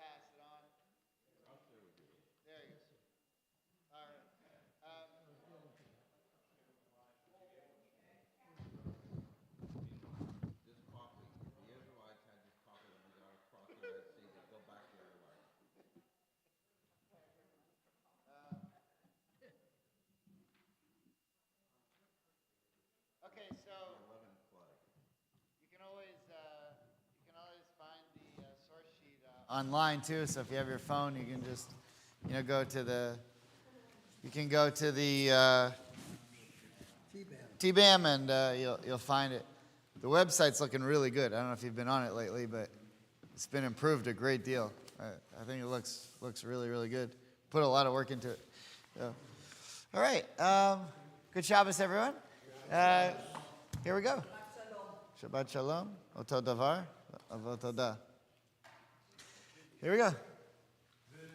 pass it on. There you go. All right. This coffee, the Israelites had this coffee when they got across the Red Sea. They go back the other way. Okay, so 11 clay. you can always find the source sheet online too. So if you have your phone, you can just go to the TBAM and you'll find it. The website's looking really good. I don't know if you've been on it lately, but it's been improved a great deal. I think it looks really, really good. Put a lot of work into it. So, all right. Good Shabbos, everyone. Here we go. Shabbat Shalom. Oto Davar. Avotoda. Here we go.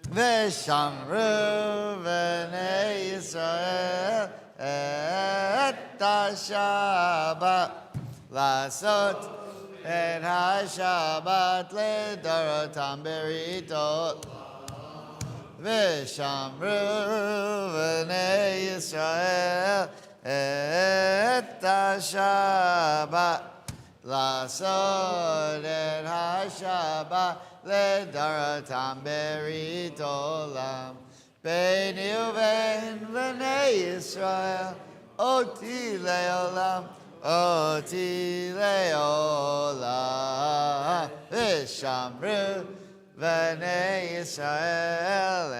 V'shamru v'nei Yisrael et ha-Shabbat לעשות את השבת לדורותם בריתות ושמרו בני ישראל את השבת לעשות את השבת לדורותם ברית עולם ביני ובין בני ישראל אותי לעולם אותי לעולם ושמרו בני ישראל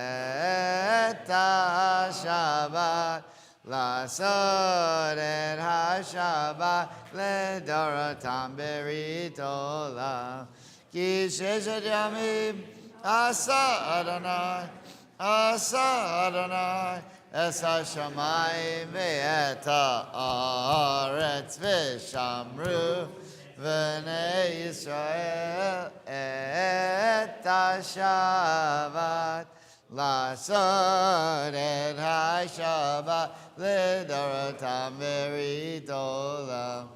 את השבת לעשות את השבת לדורותם ברית עולם כי ששת ימים עשה אדוני את השמיים ואת הארץ ושמרו בני ישראל את השבת לעשות את השבת לדורותם ברית עולם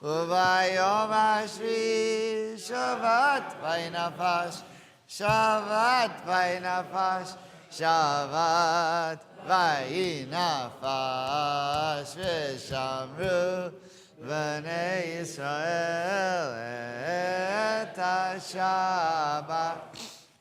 וביום השביעי שבת וינפש שבת וינפש שבת וינפש ושמרו בני ישראל את השבת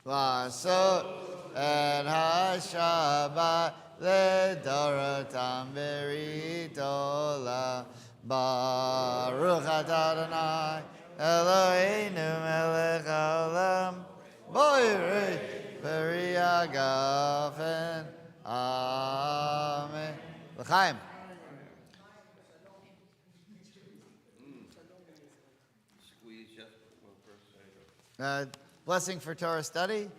לעשות את השבת לדורותם ברית עולם ברוך אתה אדוני אלוהינו מלך העולם בורא פרי הגפן amen. L'chaim. Squeeze just one person. Blessing for Torah study.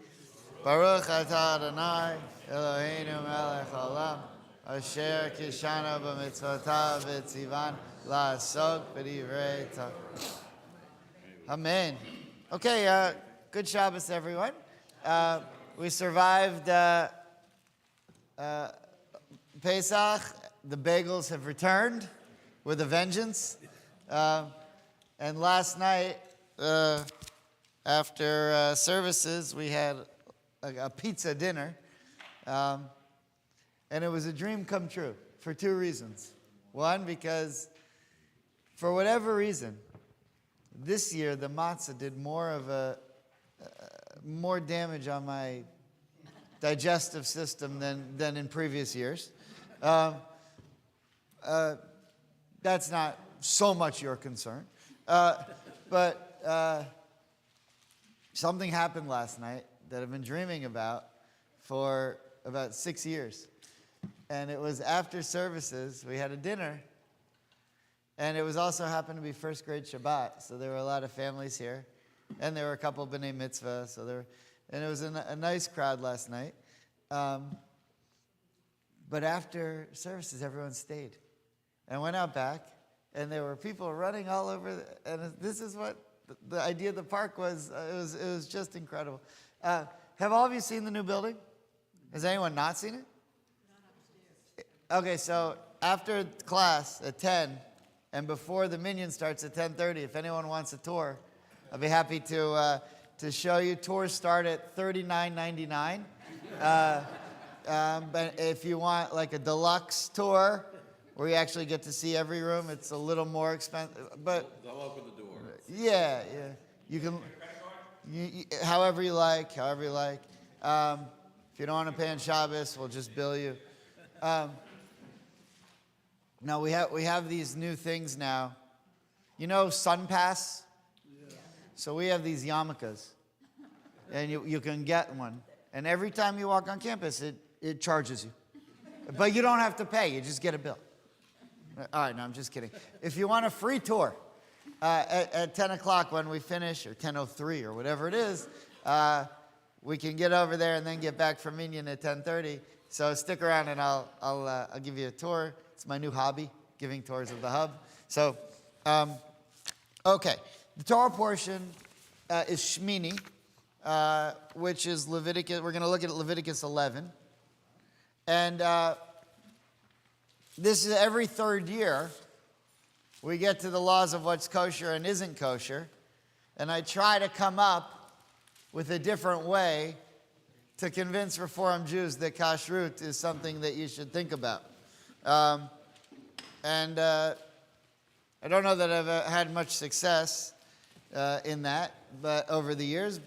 Baruch atah Adonai Eloheinu melech haolam asher kishanu b'mitzvotav v'tzivan la'asok b'divrei Torah. Amen. Okay, good Shabbos, everyone. We survived Pesach. The bagels have returned with a vengeance. And last night, after services, we had a pizza dinner. And it was a dream come true for two reasons. One, because for whatever reason, this year the matzah did more damage on my digestive system than in previous years. That's not so much your concern. But something happened last night that I've been dreaming about for about 6 years. And it was after services, we had a dinner. And it was also happened to be first grade Shabbat. So there were a lot of families here. And there were a couple of B'nai Mitzvah. And it was a nice crowd last night. But after services, everyone stayed. And I went out back, and there were people running all over. And this is what the idea of the park was. It was just incredible. Have all of you seen the new building? Has anyone not seen it? Not upstairs. Okay, so after class at 10, and before the minyan starts at 10:30, if anyone wants a tour, I'll be happy to to show you. Tours start at $39.99. But if you want like a deluxe tour where you actually get to see every room, it's a little more expensive. But They'll open the door. yeah. You can, however you like. If you don't want to pay on Shabbos, we'll just bill you. Now we have these new things now. You know Sun Pass? Yeah. So we have these yarmulkes, and you can get one. And every time you walk on campus, it charges you. But you don't have to pay. You just get a bill. All right, no, I'm just kidding. If you want a free tour at 10 o'clock when we finish, or 10:03 or whatever it is, we can get over there and then get back from Minyan at 10:30. So stick around and I'll give you a tour. It's my new hobby, giving tours of the hub. So, okay. The Torah portion is Shmini, which is Leviticus. We're going to look at Leviticus 11. And this is every third year. We get to the laws of what's kosher and isn't kosher. And I try to come up with a different way to convince Reform Jews that kashrut is something that you should think about. I don't know that I've had much success in that, but over the years.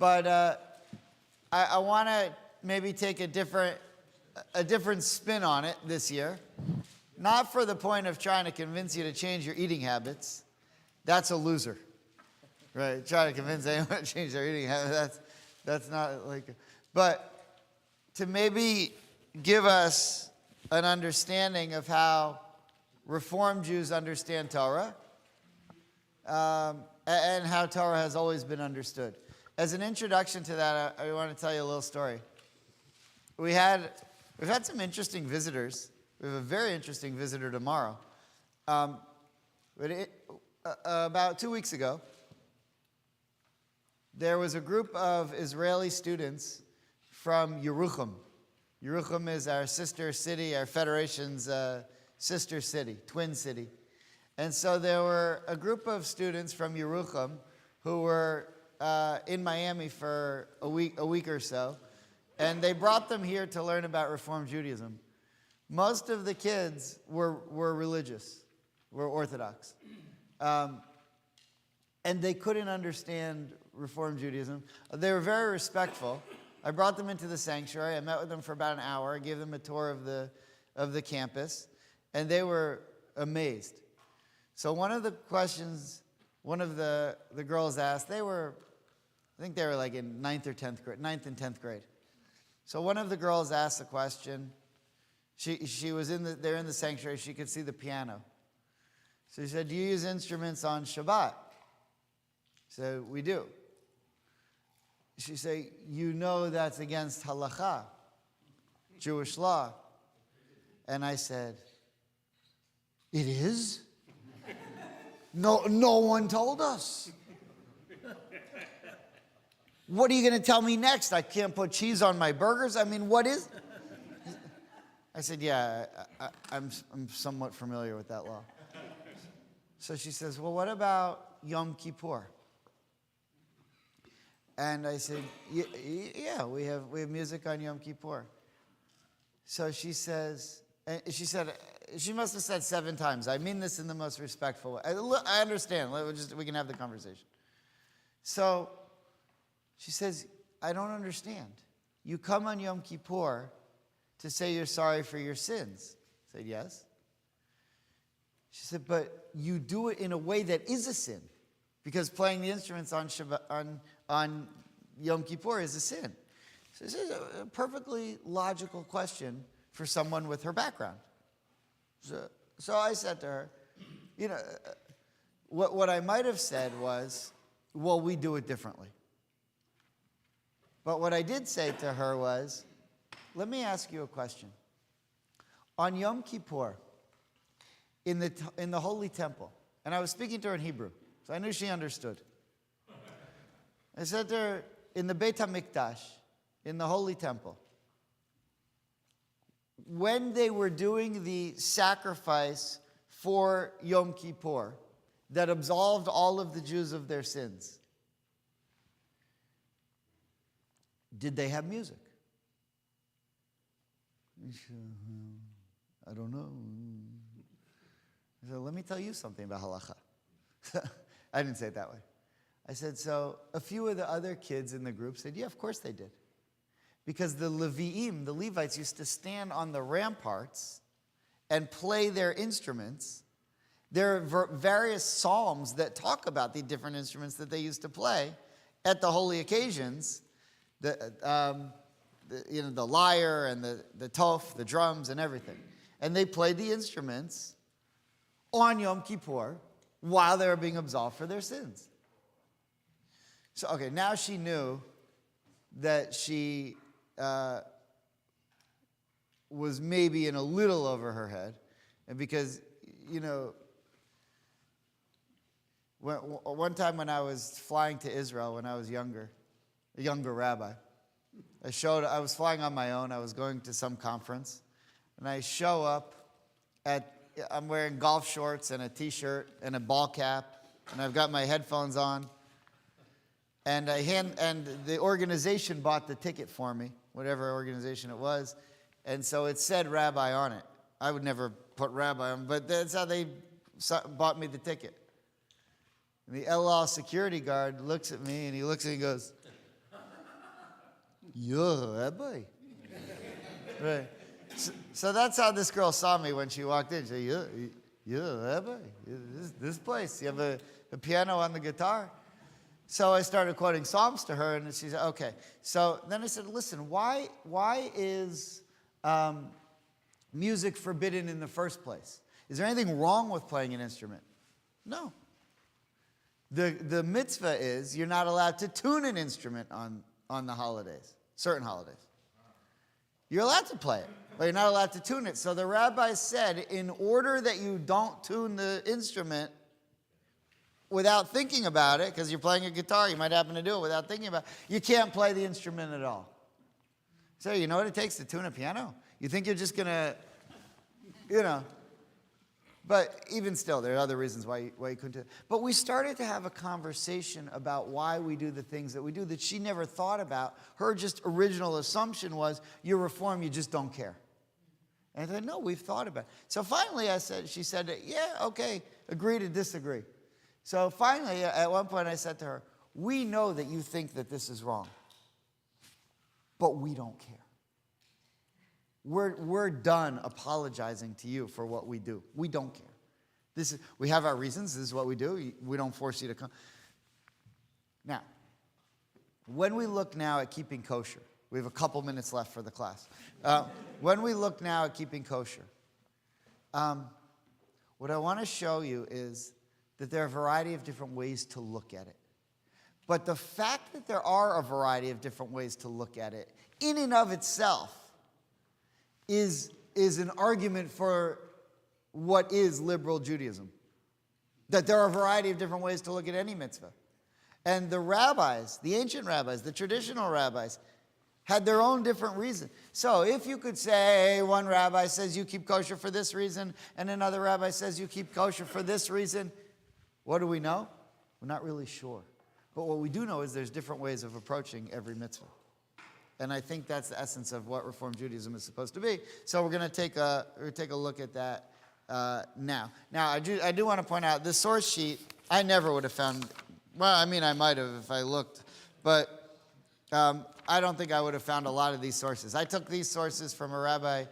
But I want to maybe take a different spin on it this year. Not for the point of trying to convince you to change your eating habits. That's a loser, right? Try to convince anyone to change their eating habits. That's not like. But to maybe give us an understanding of how Reform Jews understand Torah, and how Torah has always been understood. As an introduction to that, I want to tell you a little story. We've had some interesting visitors. We have a very interesting visitor tomorrow. About 2 weeks ago, there was a group of Israeli students from Yerucham. Yerucham is our sister city, our federation's sister city, twin city. And so there were a group of students from Yerucham who were in Miami for a week or so. And they brought them here to learn about Reform Judaism. Most of the kids were religious, were Orthodox. And they couldn't understand Reform Judaism. They were very respectful. I brought them into the sanctuary. I met with them for about an hour. I gave them a tour of the campus. And they were amazed. So one of the questions one of the girls asked, I think they were like in 9th and 10th grade. So one of the girls asked a question. She was they're in the sanctuary. She could see the piano. So she said, "Do you use instruments on Shabbat?" So we do. She said, "You know that's against halakha, Jewish law." And I said, "It is? No one told us. What are you going to tell me next? I can't put cheese on my burgers? I mean, what is?" I said, "Yeah, I'm somewhat familiar with that law." So she says, "Well, what about Yom Kippur?" And I said, "Yeah, we have music on Yom Kippur." So she says, she must have said 7 times, "I mean this in the most respectful way. I understand. We can have the conversation." So she says, "I don't understand. You come on Yom Kippur to say you're sorry for your sins." I said, "Yes." She said, "But you do it in a way that is a sin, because playing the instruments on Yom Kippur is a sin." So this is a perfectly logical question for someone with her background. So I said to her, what I might have said was, "Well, we do it differently." But what I did say to her was, "Let me ask you a question. On Yom Kippur, in the Holy Temple," and I was speaking to her in Hebrew, so I knew she understood. I said to her, in the Beit HaMikdash, in the Holy Temple, when they were doing the sacrifice for Yom Kippur that absolved all of the Jews of their sins, did they have music? He said, I don't know. I said, let me tell you something about halacha. I didn't say it that way. I said, so a few of the other kids in the group said, yeah, of course they did. Because the Levi'im, the Levites, used to stand on the ramparts and play their instruments. There are various psalms that talk about the different instruments that they used to play at the holy occasions. The lyre and the toph, the drums and everything. And they played the instruments on Yom Kippur while they were being absolved for their sins. So, okay, now she knew that she was maybe in a little over her head. And because, one time when I was flying to Israel when I was younger, a younger rabbi, I was flying on my own. I was going to some conference. And I show up I'm wearing golf shorts and a t-shirt and a ball cap. And I've got my headphones on. And the organization bought the ticket for me, whatever organization it was. And so it said rabbi on it. I would never put rabbi on, but that's how they bought me the ticket. And the El Al security guard looks at me and he looks at me and goes, you're a rabbi. Right. So that's how this girl saw me when she walked in. She said, you're a rabbi. This place. You have a piano on the guitar. So I started quoting Psalms to her, and she said, okay. So then I said, listen, why is music forbidden in the first place? Is there anything wrong with playing an instrument? No. The mitzvah is you're not allowed to tune an instrument on the holidays, certain holidays. You're allowed to play it, but you're not allowed to tune it. So the rabbi said, in order that you don't tune the instrument without thinking about it, because you're playing a guitar, you might happen to do it without thinking about it, you can't play the instrument at all. So you know what it takes to tune a piano? You think you're just going to, But even still, there are other reasons why you couldn't do it. But we started to have a conversation about why we do the things that we do that she never thought about. Her just original assumption was, you're Reform, you just don't care. And I said, no, we've thought about it. So finally she said, yeah, okay, agree to disagree. So finally, at one point I said to her, we know that you think that this is wrong, but we don't care. We're done apologizing to you for what we do. We don't care. We have our reasons. This is what we do. We don't force you to come. Now, when we look now at keeping kosher, we have a couple minutes left for the class. When we look now at keeping kosher, what I want to show you is that there are a variety of different ways to look at it. But the fact that there are a variety of different ways to look at it, in and of itself, is an argument for what is liberal Judaism. That there are a variety of different ways to look at any mitzvah. And the rabbis, the ancient rabbis, the traditional rabbis, had their own different reason. So if you could say one rabbi says you keep kosher for this reason, and another rabbi says you keep kosher for this reason, what do we know? We're not really sure. But what we do know is there's different ways of approaching every mitzvah. And I think that's the essence of what Reform Judaism is supposed to be. So we're going to take a look at that now. Now, I do want to point out, the source sheet, I never would have found, well, I mean, I might have if I looked, but I don't think I would have found a lot of these sources. I took these sources from a rabbi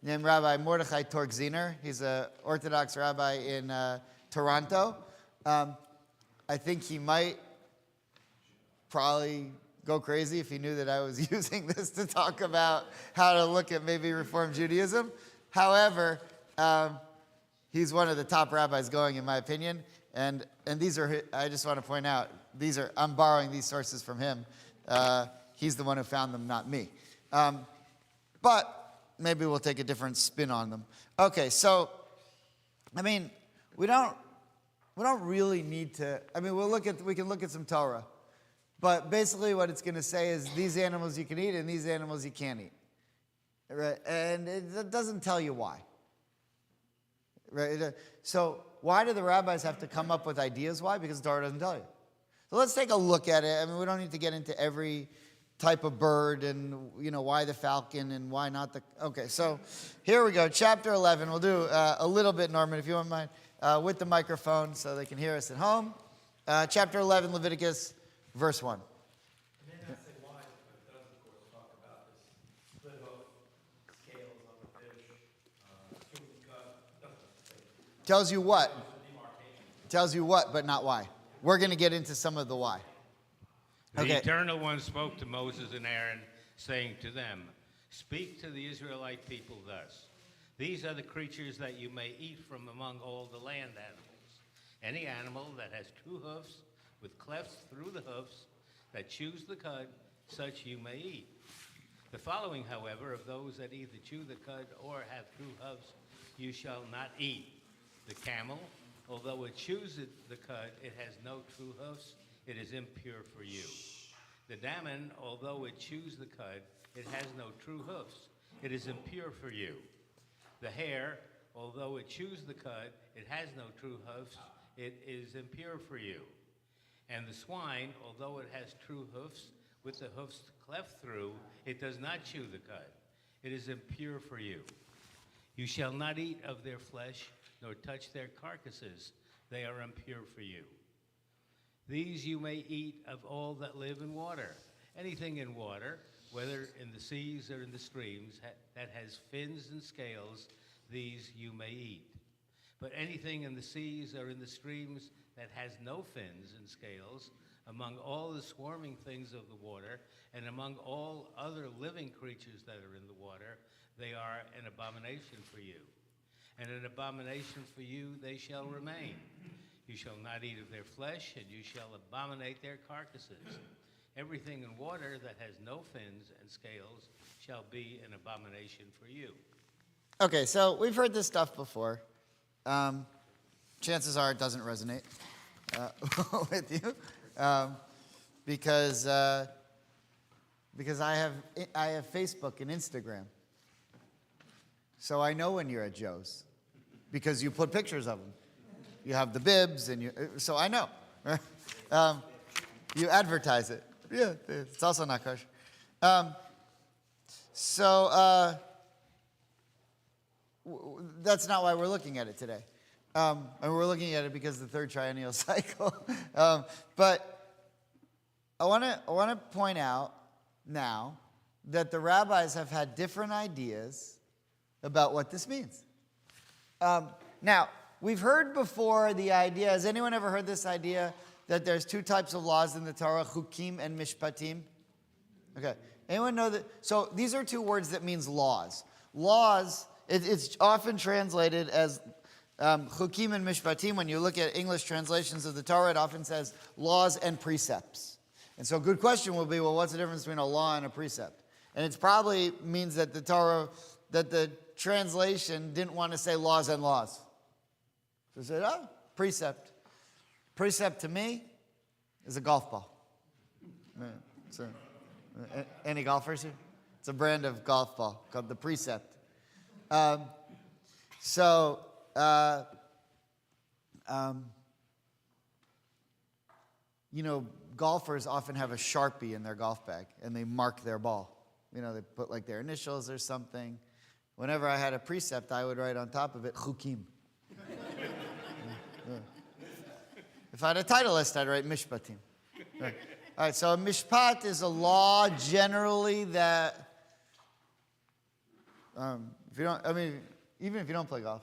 named Rabbi Mordechai Torgziner. He's an Orthodox rabbi in Toronto. I think he might probably go crazy if he knew that I was using this to talk about how to look at maybe Reform Judaism. However, he's one of the top rabbis going, in my opinion. And these are, I just want to point out, I'm borrowing these sources from him. He's the one who found them, not me. But maybe we'll take a different spin on them. Okay, so, I mean, we don't really need to, I mean, we can look at some Torah. But basically what it's going to say is these animals you can eat and these animals you can't eat. Right? And it doesn't tell you why. Right? So why do the rabbis have to come up with ideas why? Because the Torah doesn't tell you. So let's take a look at it. I mean, we don't need to get into every type of bird, and why the falcon and why not the. Okay, so here we go, chapter 11. We'll do a little bit, Norman, if you don't mind, with the microphone so they can hear us at home. Chapter 11, Leviticus, verse 1. It may not say why, but it does, of course, talk about this split hoof, scales on the fish, chewing cut. Doesn't say. Tells you what? Shows the demarcation. Tells you what, but not why. We're going to get into some of the why. The Okay. Eternal One spoke to Moses and Aaron, saying to them, "Speak to the Israelite people thus. These are the creatures that you may eat from among all the land animals. Any animal that has 2 hoofs with clefts through the hoofs, that chews the cud, such you may eat. The following, however, of those that either chew the cud or have 2 hoofs, you shall not eat. The camel, although it chews the cud, it has no 2 hoofs, it is impure for you. The dammon, although it chews the cud, it has no true hoofs, it is impure for you. The hare, although it chews the cud, it has no true hoofs, it is impure for you. And the swine, although it has true hoofs, with the hoofs cleft through, it does not chew the cud, it is impure for you. You shall not eat of their flesh, nor touch their carcasses, they are impure for you. These you may eat of all that live in water. Anything in water, whether in the seas or in the streams, that has fins and scales, these you may eat. But anything in the seas or in the streams that has no fins and scales, among all the swarming things of the water, and among all other living creatures that are in the water, they are an abomination for you. And an abomination for you they shall remain. You shall not eat of their flesh, and you shall abominate their carcasses. Everything in water that has no fins and scales shall be an abomination for you. Okay, so we've heard this stuff before. Chances are it doesn't resonate with you because I have Facebook and Instagram. So I know when you're at Joe's because you put pictures of them. You have the bibs, so I know. You advertise it. Yeah, it's also not kosher. That's not why we're looking at it today. And we're looking at it because of the 3rd triennial cycle. But I want to point out now that the rabbis have had different ideas about what this means. Now, we've heard before the idea, has anyone ever heard this idea that there's 2 types of laws in the Torah, chukim and mishpatim? Okay. Anyone know that? So these are 2 words that means laws. Laws, it's often translated as chukim and mishpatim. When you look at English translations of the Torah, it often says laws and precepts. And so a good question will be, well, what's the difference between a law and a precept? And it probably means that the Torah, that the translation didn't want to say laws and laws. So it said, oh, precept. Precept to me is a golf ball. Any golfers here? It's a brand of golf ball called the Precept. Golfers often have a Sharpie in their golf bag, and they mark their ball. They put like their initials or something. Whenever I had a precept, I would write on top of it, chukim. If I had a titleist, I'd write mishpatim. Right. All right, so a mishpat is a law generally that, even if you don't play golf,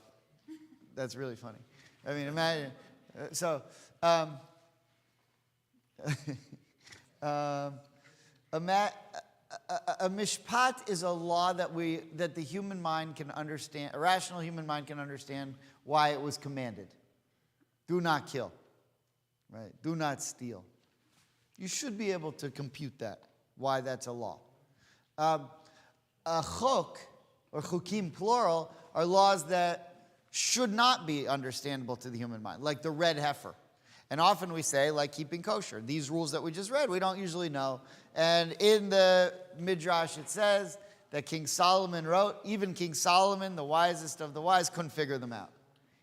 that's really funny. I mean, imagine, a mishpat is a law that the human mind can understand, a rational human mind can understand why it was commanded. Do not kill, right? Do not steal. You should be able to compute that, why that's a law. A chok, or chukim plural, are laws that should not be understandable to the human mind, like the red heifer. And often we say, like keeping kosher. These rules that we just read, we don't usually know. And in the Midrash, it says that King Solomon wrote, even King Solomon, the wisest of the wise, couldn't figure them out.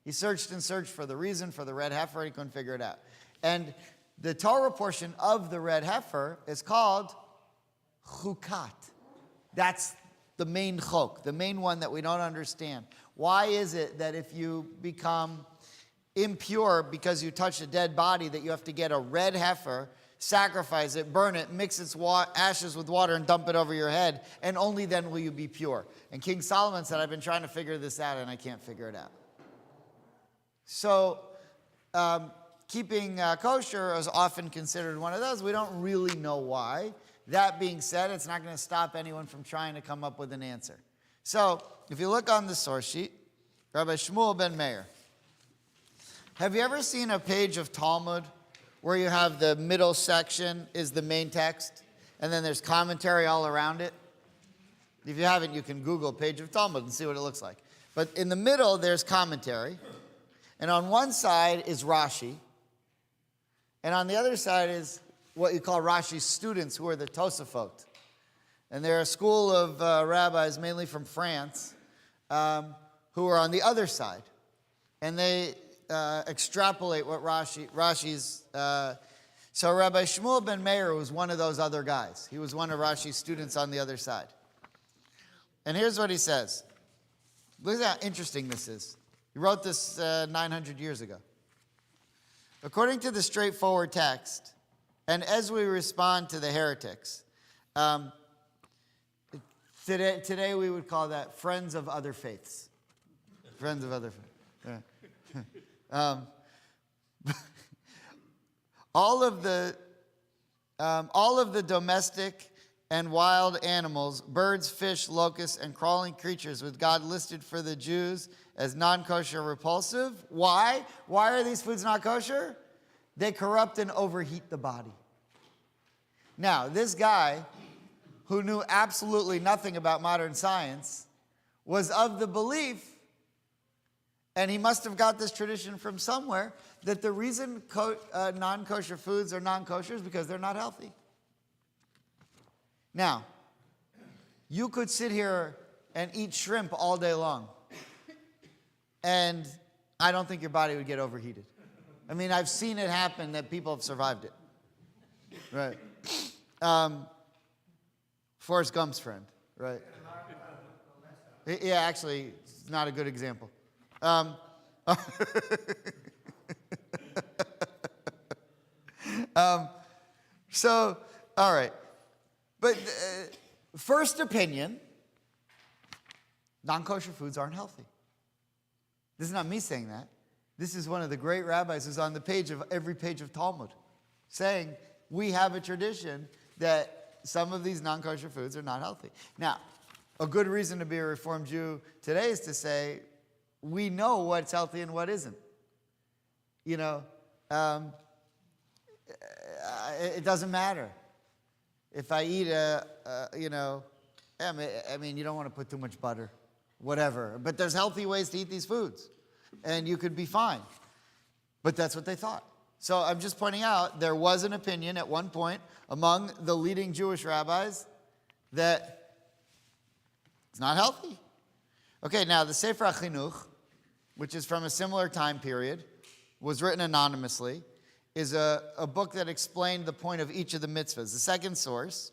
He searched and searched for the reason for the red heifer, and he couldn't figure it out. And the Torah portion of the red heifer is called chukat. That's the main chok, the main one that we don't understand. Why is it that if you become impure because you touch a dead body, that you have to get a red heifer, sacrifice it, burn it, mix its ashes with water, and dump it over your head, and only then will you be pure? And King Solomon said, I've been trying to figure this out, and I can't figure it out. So, keeping kosher is often considered one of those. We don't really know why. That being said, it's not going to stop anyone from trying to come up with an answer. So, if you look on the source sheet, Rabbi Shmuel ben Meir. Have you ever seen a page of Talmud where you have the middle section is the main text, and then there's commentary all around it? If you haven't, you can Google page of Talmud and see what it looks like. But in the middle, there's commentary. And on one side is Rashi. And on the other side is what you call Rashi's students, who are the Tosafot. And they're a school of rabbis, mainly from France, who are on the other side. And they extrapolate what Rashi's... so Rabbi Shmuel ben Meir was one of those other guys. He was one of Rashi's students on the other side. And here's what he says. Look at how interesting this is. He wrote this 900 years ago. According to the straightforward text, and as we respond to the heretics, today we would call that friends of other faiths. Friends of other faiths. Yeah. All of the domestic and wild animals, birds, fish, locusts, and crawling creatures with God listed for the Jews as non-kosher repulsive. Why? Why are these foods not kosher? They corrupt and overheat the body. Now, this guy, who knew absolutely nothing about modern science, was of the belief, and he must have got this tradition from somewhere, that the reason non-kosher foods are non-kosher is because they're not healthy. Now, you could sit here and eat shrimp all day long, and I don't think your body would get overheated. I mean, I've seen it happen that people have survived it. Right. Forrest Gump's friend, right? Yeah, actually, it's not a good example. So, all right. But first opinion, non-kosher foods aren't healthy. This is not me saying that. This is one of the great rabbis who's on the page of every page of Talmud, saying we have a tradition that some of these non-kosher foods are not healthy. Now, a good reason to be a Reformed Jew today is to say we know what's healthy and what isn't. You know, it doesn't matter. If I eat I mean, you don't want to put too much butter, whatever. But there's healthy ways to eat these foods, and you could be fine. But that's what they thought. So I'm just pointing out there was an opinion at one point among the leading Jewish rabbis that it's not healthy. Okay, now the Sefer HaChinuch, which is from a similar time period, was written anonymously, is a book that explained the point of each of the mitzvahs. The second source: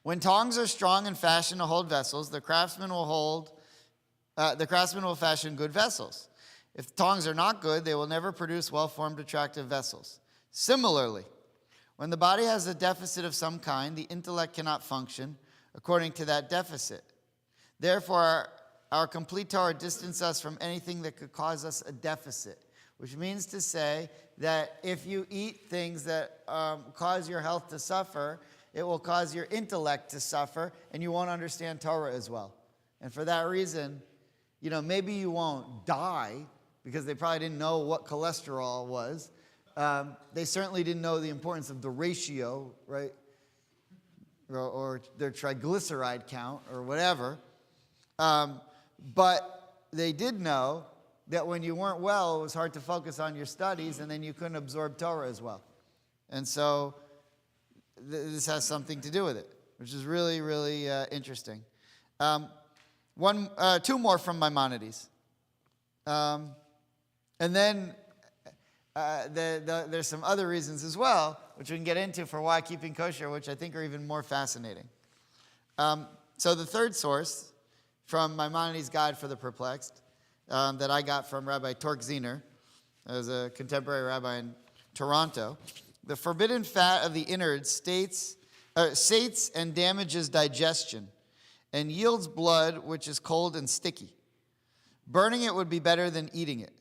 when tongs are strong and fashioned to hold vessels, the craftsman will fashion good vessels. If the tongs are not good, they will never produce well-formed, attractive vessels. Similarly, when the body has a deficit of some kind, the intellect cannot function according to that deficit. Therefore, our complete Torah distances us from anything that could cause us a deficit, which means to say that if you eat things that cause your health to suffer, it will cause your intellect to suffer, and you won't understand Torah as well. And for that reason, maybe you won't die, because they probably didn't know what cholesterol was. They certainly didn't know the importance of the ratio, right? Or their triglyceride count, or whatever. But they did know that when you weren't well, it was hard to focus on your studies, and then you couldn't absorb Torah as well. And so this has something to do with it, which is really, really interesting. Two more from Maimonides. And then there's some other reasons as well, which we can get into for why keeping kosher, which I think are even more fascinating. So the third source from Maimonides' Guide for the Perplexed that I got from Rabbi Tork Zener, as a contemporary rabbi in Toronto, the forbidden fat of the innards sates and damages digestion and yields blood which is cold and sticky. Burning it would be better than eating it.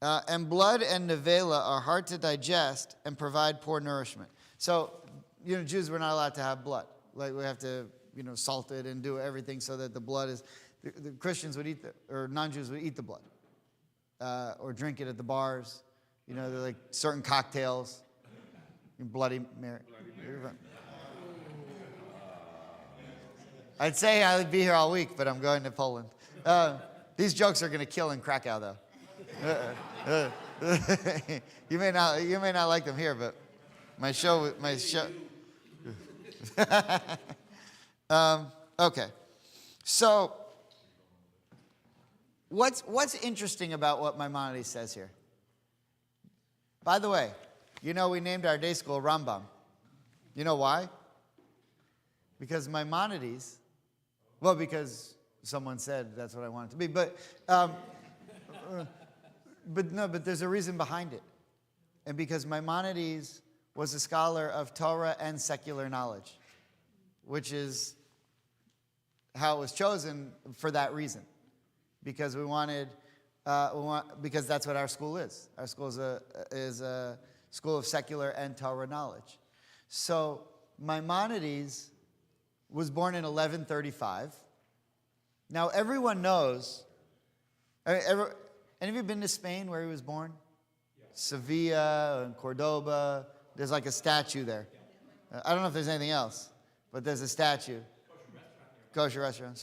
And blood and nevela are hard to digest and provide poor nourishment. So, Jews were not allowed to have blood. Like, we have to, salt it and do everything so that the blood is... The Christians would eat or non-Jews would eat the blood. Or drink it at the bars. They're like certain cocktails. Bloody Mary. I'd say I'd be here all week, but I'm going to Poland. These jokes are going to kill in Krakow, though. You may not like them here, but my show. Okay, so what's interesting about what Maimonides says here? By the way, we named our day school Rambam. You know why? Because Maimonides, because someone said that's what I want it to be, but there's a reason behind it. And because Maimonides was a scholar of Torah and secular knowledge, which is how it was chosen for that reason. Because because that's what our school is. Our school is a school of secular and Torah knowledge. So Maimonides was born in 1135. Now everyone knows. Any of you been to Spain where he was born? Yeah. Sevilla and Cordoba. There's like a statue there. I don't know if there's anything else, but there's a statue. Kosher restaurant.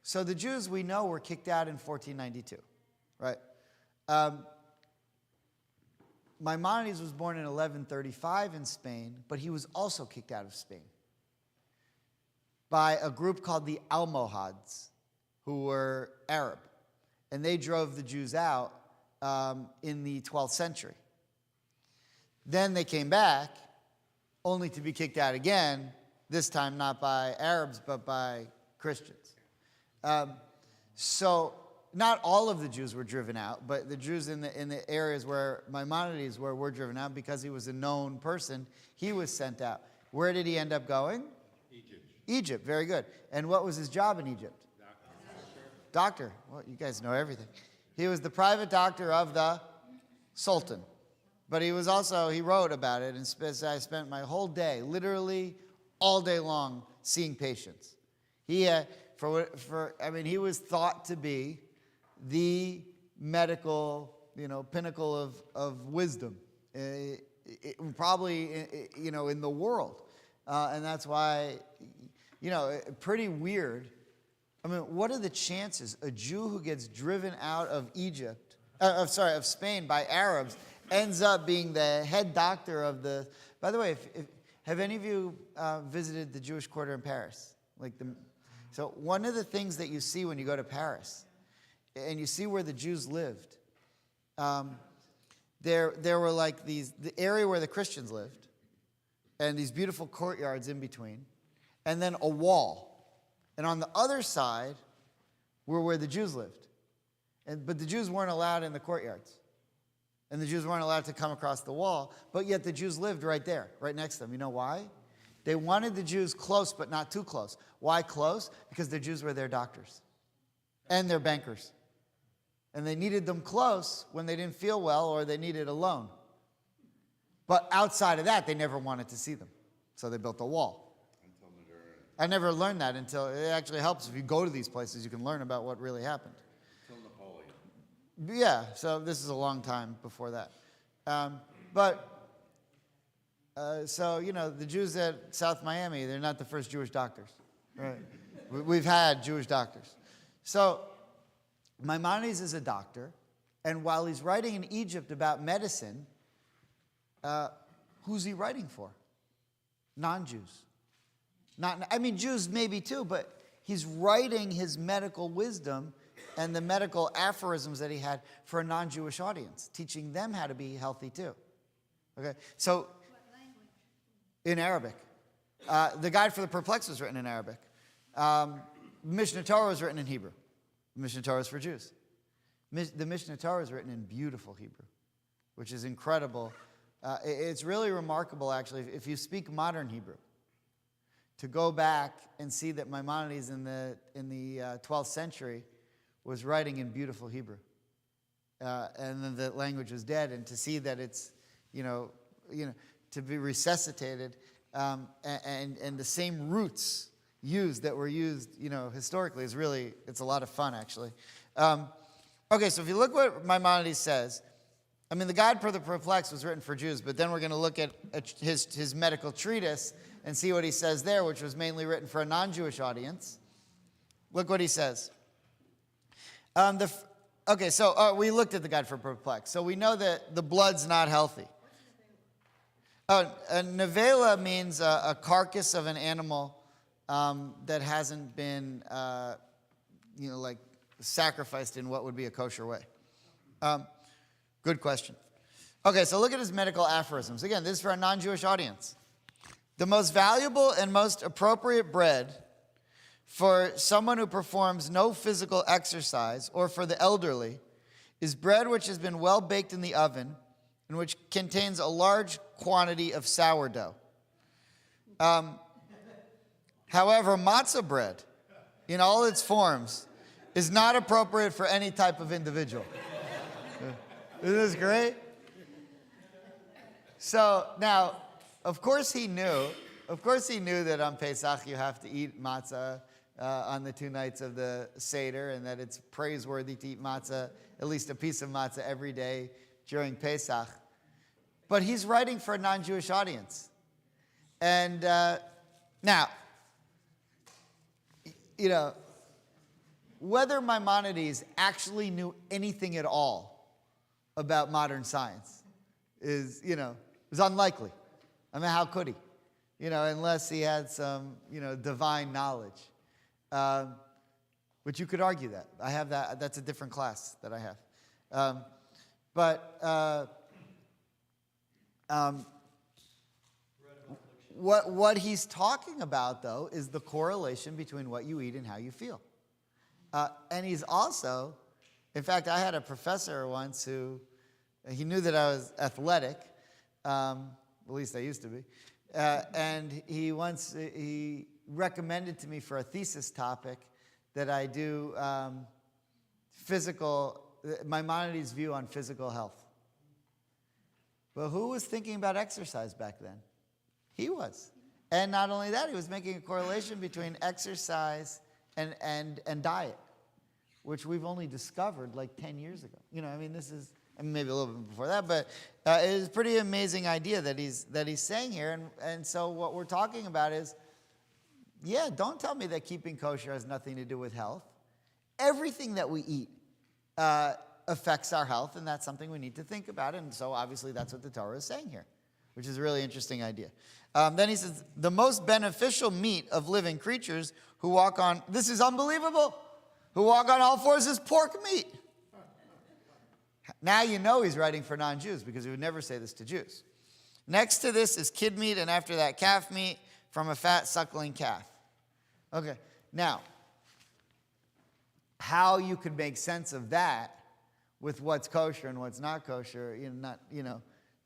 So the Jews we know were kicked out in 1492, right? Maimonides was born in 1135 in Spain, but he was also kicked out of Spain by a group called the Almohads, who were Arab. And they drove the Jews out in the 12th century. Then they came back, only to be kicked out again, this time not by Arabs, but by Christians. So not all of the Jews were driven out, but the Jews in the areas where Maimonides were driven out because he was a known person. He was sent out. Where did he end up going? Egypt. Very good. And what was his job in Egypt? Doctor. Well, you guys know everything. He was the private doctor of the Sultan. But he wrote about it, and I spent my whole day, literally all day long, seeing patients. He was thought to be the medical, pinnacle of wisdom, probably, in the world. And that's why, pretty weird. What are the chances a Jew who gets driven out of of Spain by Arabs ends up being the head doctor of the... By the way, have any of you visited the Jewish quarter in Paris? So one of the things that you see when you go to Paris, and you see where the Jews lived, there were the area where the Christians lived, and these beautiful courtyards in between, and then a wall. And on the other side were where the Jews lived. But the Jews weren't allowed in the courtyards. And the Jews weren't allowed to come across the wall, but yet the Jews lived right there, right next to them. You know why? They wanted the Jews close, but not too close. Why close? Because the Jews were their doctors and their bankers. And they needed them close when they didn't feel well or they needed a loan. But outside of that, they never wanted to see them. So they built a wall. I never learned that until it actually helps. If you go to these places, you can learn about what really happened. Until Napoleon. Yeah, so this is a long time before that. The Jews at South Miami, they're not the first Jewish doctors. Right? We've had Jewish doctors. So Maimonides is a doctor, and while he's writing in Egypt about medicine, who's he writing for? Non-Jews. Jews maybe too, but he's writing his medical wisdom and the medical aphorisms that he had for a non-Jewish audience, teaching them how to be healthy too. Okay, so What language? in Arabic. The Guide for the Perplexed was written in Arabic. Mishnah Torah was written in Hebrew. Mishnah Torah is for Jews. The Mishnah Torah is written in beautiful Hebrew, which is incredible. It's really remarkable, actually, if you speak modern Hebrew, to go back and see that Maimonides in the 12th century was writing in beautiful Hebrew, and then the language was dead, and to see that it's, to be resuscitated, and the same roots used that were used, historically is really, it's a lot of fun, actually. Okay, so if you look what Maimonides says, the Guide for the Perplexed was written for Jews, but then we're going to look at his medical treatise and see what he says there, which was mainly written for a non-Jewish audience. Look what he says. We looked at the Guide for Perplexed. So we know that the blood's not healthy. A nevela means a carcass of an animal that hasn't been, sacrificed in what would be a kosher way. Good question. Okay, so look at his medical aphorisms. Again, this is for a non-Jewish audience. The most valuable and most appropriate bread for someone who performs no physical exercise or for the elderly is bread which has been well baked in the oven and which contains a large quantity of sourdough. However, matzah bread, in all its forms, is not appropriate for any type of individual. Isn't this great? So now, of course he knew that on Pesach you have to eat matzah on the 2 nights of the Seder, and that it's praiseworthy to eat matzah, at least a piece of matzah every day during Pesach. But he's writing for a non-Jewish audience. And now, whether Maimonides actually knew anything at all about modern science is unlikely. How could he? Unless he had some, divine knowledge. But you could argue that. I have that. That's a different class that I have. What he's talking about, though, is the correlation between what you eat and how you feel. And he's also, in fact, I had a professor once who, he knew that I was athletic, at least I used to be, and he recommended to me for a thesis topic that I do Maimonides' view on physical health. But who was thinking about exercise back then? He was. And not only that, he was making a correlation between exercise and diet, which we've only discovered like 10 years ago. This is, maybe a little bit before that, but it is a pretty amazing idea that he's saying here. And so what we're talking about is, don't tell me that keeping kosher has nothing to do with health. Everything that we eat affects our health, and that's something we need to think about. And so obviously that's what the Torah is saying here, which is a really interesting idea. Then he says, the most beneficial meat of living creatures who walk on, this is unbelievable, who walk on all fours is pork meat. Now you know he's writing for non-Jews, because he would never say this to Jews. Next to this is kid meat, and after that calf meat from a fat suckling calf. Okay, now, how you could make sense of that with what's kosher and what's not kosher,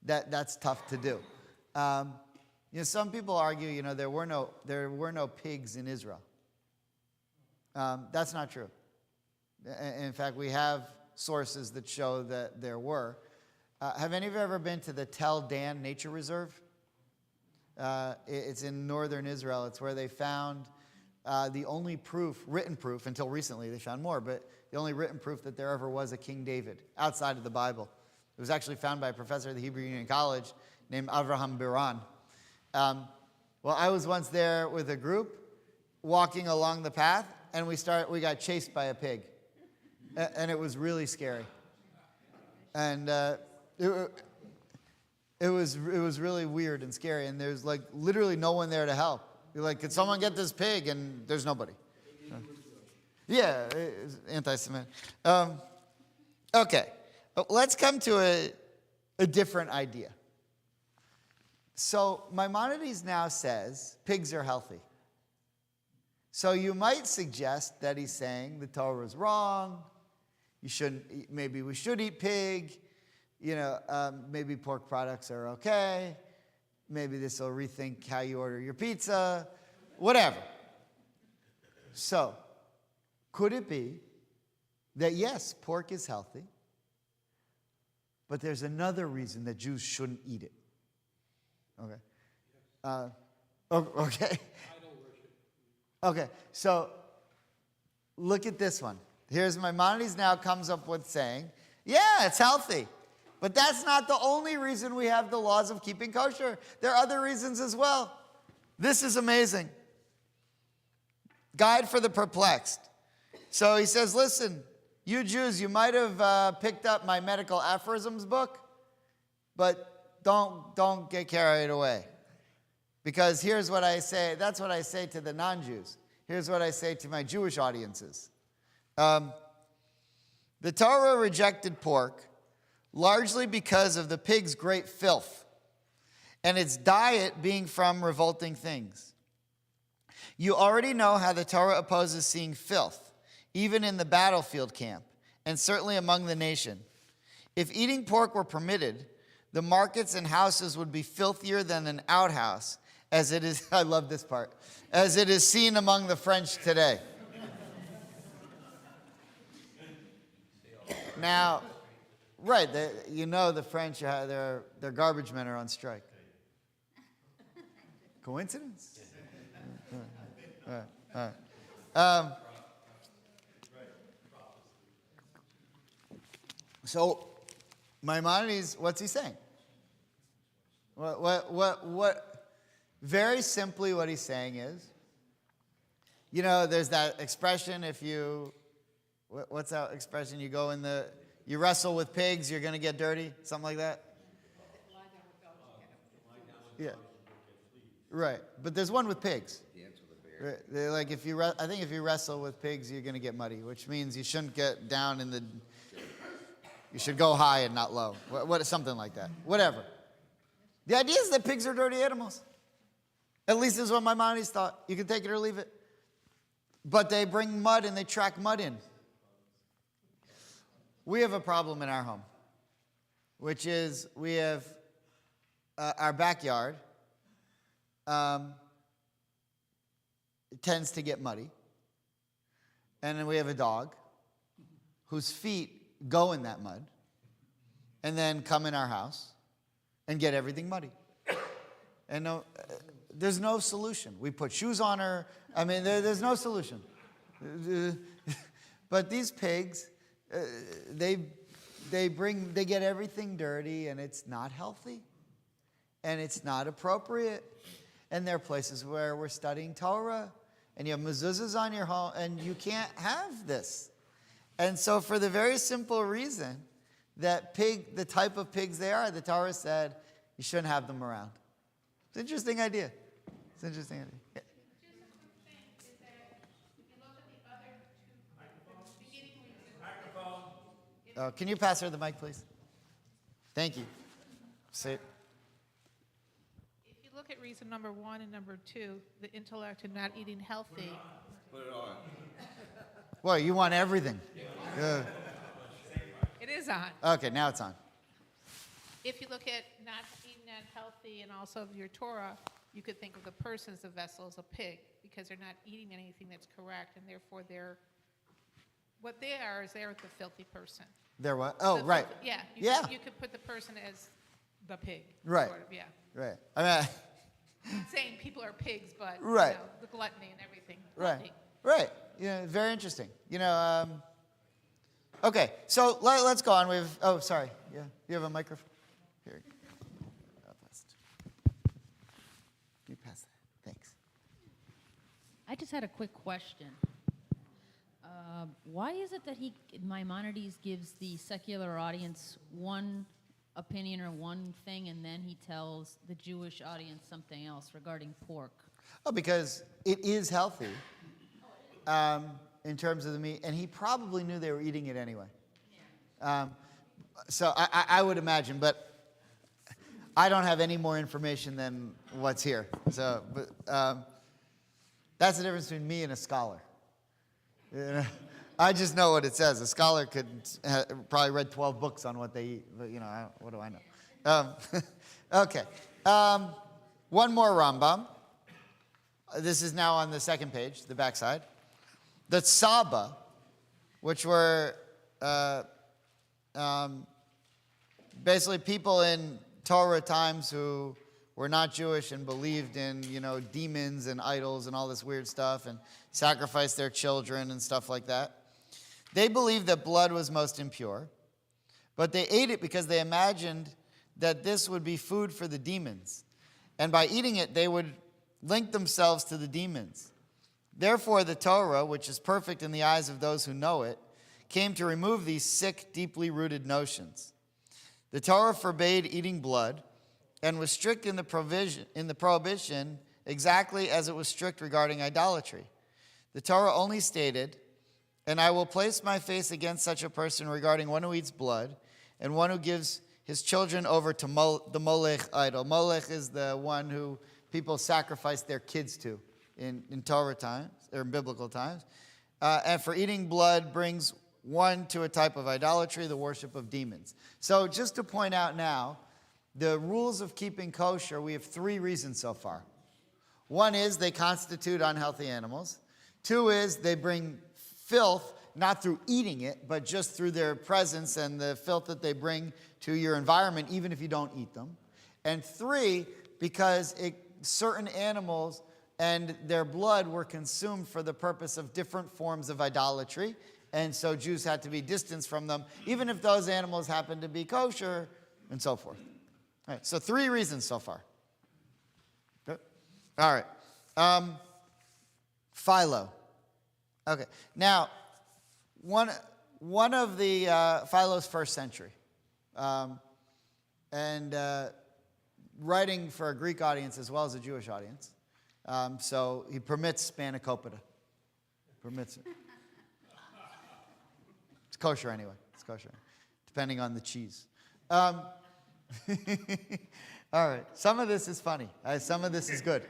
that's tough to do. Some people argue, there were no pigs in Israel. That's not true. In fact, we have sources that show that there were. Have any of you ever been to the Tel Dan Nature Reserve? It's in northern Israel. It's where they found the only proof, written proof, until recently they found more, but the only written proof that there ever was a King David outside of the Bible. It was actually found by a professor at the Hebrew Union College named Avraham Biran. Well, I was once there with a group walking along the path, and we got chased by a pig. And it was really scary. And it was really weird and scary, and there's literally no one there to help. You're like, could someone get this pig? And there's nobody. Yeah, it's anti-Semitic. Okay, let's come to a different idea. So Maimonides now says pigs are healthy. So you might suggest that he's saying the Torah is wrong. You shouldn't. Maybe we should eat pig. Maybe pork products are okay. Maybe this will rethink how you order your pizza. Whatever. So, could it be that yes, pork is healthy, but there's another reason that Jews shouldn't eat it? Okay. Okay. Okay. So, look at this one. Here's Maimonides now comes up with saying, yeah, it's healthy. But that's not the only reason we have the laws of keeping kosher. There are other reasons as well. This is amazing. Guide for the perplexed. So he says, listen, you Jews, you might have picked up my medical aphorisms book, but don't get carried away. Because here's what I say. That's what I say to the non-Jews. Here's what I say to my Jewish audiences. The Torah rejected pork largely because of the pig's great filth and its diet being from revolting things. You already know how the Torah opposes seeing filth, even in the battlefield camp, and certainly among the nation. If eating pork were permitted, the markets and houses would be filthier than an outhouse, as it is, I love this part, as it is seen among the French today. Now, right, the French, their garbage men are on strike. Coincidence? All right. So, Maimonides, what's he saying? Very simply, what he's saying is, there's that expression, what's that expression? You wrestle with pigs, you're going to get dirty, something like that? Yeah. Right, but there's one with pigs. Right. They're like I think if you wrestle with pigs, you're going to get muddy, which means you shouldn't get down you should go high and not low. Something like that. Whatever. The idea is that pigs are dirty animals. At least this is what Maimonides thought. You can take it or leave it. But they bring mud and they track mud in. We have a problem in our home, which is we have our backyard. It tends to get muddy. And then we have a dog whose feet go in that mud and then come in our house and get everything muddy. And there's no solution. We put shoes on her. I mean, there's no solution. But these pigs, they get everything dirty, and it's not healthy. And it's not appropriate. And there are places where we're studying Torah, and you have mezuzahs on your home, and you can't have this. And so for the very simple reason that the type of pigs they are, the Torah said you shouldn't have them around. It's an interesting idea. It's an interesting idea. Yeah. Can you pass her the mic, please? Thank you. Say it. If you look at reason number 1 and number 2, the intellect and not eating healthy. Put it on. Well, you want everything. Yeah. It is on. Okay, now it's on. If you look at not eating that healthy and also your Torah, you could think of the person as a vessel as a pig because they're not eating anything that's correct, and therefore they're the filthy person. They're what? Oh, The right. filthy- yeah. Yeah. You could put the person as the pig. Right. Sort of, yeah. Right. I mean, Not saying people are pigs, but Right. The gluttony and everything. right. Gluttony. Right. Very interesting. Okay, so let's go on. Sorry. Yeah, you have a microphone? Here. You pass that. Thanks. I just had a quick question. Why is it that Maimonides gives the secular audience one opinion or one thing, and then he tells the Jewish audience something else regarding pork? Oh, because it is healthy. in terms of the meat, and he probably knew they were eating it anyway. So I would imagine, but I don't have any more information than what's here. So, but that's the difference between me and a scholar. You know, I just know what it says. A scholar could probably read 12 books on what they eat, but what do I know? Okay. One more Rambam. This is now on the second page, the backside. The Saba, which were basically people in Torah times who were not Jewish and believed in, demons and idols and all this weird stuff and sacrificed their children and stuff like that. They believed that blood was most impure, but they ate it because they imagined that this would be food for the demons. And by eating it, they would link themselves to the demons. Therefore, the Torah, which is perfect in the eyes of those who know it, came to remove these sick, deeply rooted notions. The Torah forbade eating blood and was strict in the prohibition exactly as it was strict regarding idolatry. The Torah only stated, "And I will place my face against such a person regarding one who eats blood and one who gives his children over to the Molech idol." Molech is the one who people sacrifice their kids to in Torah times, or in biblical times. And for eating blood brings one to a type of idolatry, the worship of demons. So just to point out now, the rules of keeping kosher, we have 3 reasons so far. One is they constitute unhealthy animals. 2 is they bring filth, not through eating it, but just through their presence and the filth that they bring to your environment, even if you don't eat them. And 3, because certain animals and their blood were consumed for the purpose of different forms of idolatry, and so Jews had to be distanced from them, even if those animals happened to be kosher, and so forth. All right, so 3 reasons so far. Good. All right. Philo. Okay. Now, one of the Philo's first century, and writing for a Greek audience as well as a Jewish audience. So he permits spanakopita. Permits it. It's kosher anyway. It's kosher, depending on the cheese. All right. Some of this is funny. Some of this is good.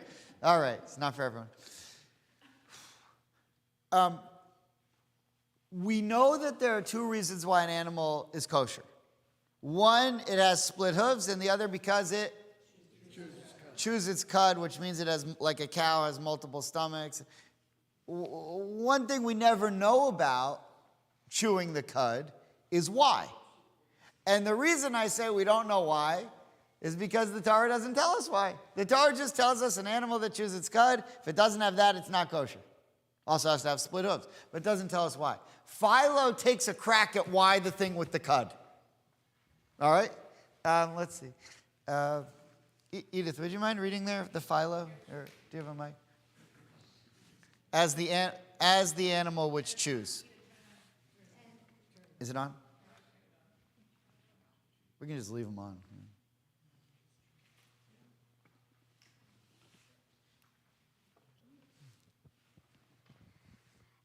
All right. It's not for everyone. We know that there are 2 reasons why an animal is kosher. One, it has split hooves, and the other because it chews its cud, which means it has, like a cow, has multiple stomachs. One thing we never know about chewing the cud is why. And the reason I say we don't know why is because the Torah doesn't tell us why. The Torah just tells us an animal that chews its cud, if it doesn't have that, it's not kosher. Also has to have split hooves, but it doesn't tell us why. Philo takes a crack at why the thing with the cud. All right? Let's see. Edith, would you mind reading there the Philo? Or do you have a mic? As the animal which chews. Is it on? We can just leave them on.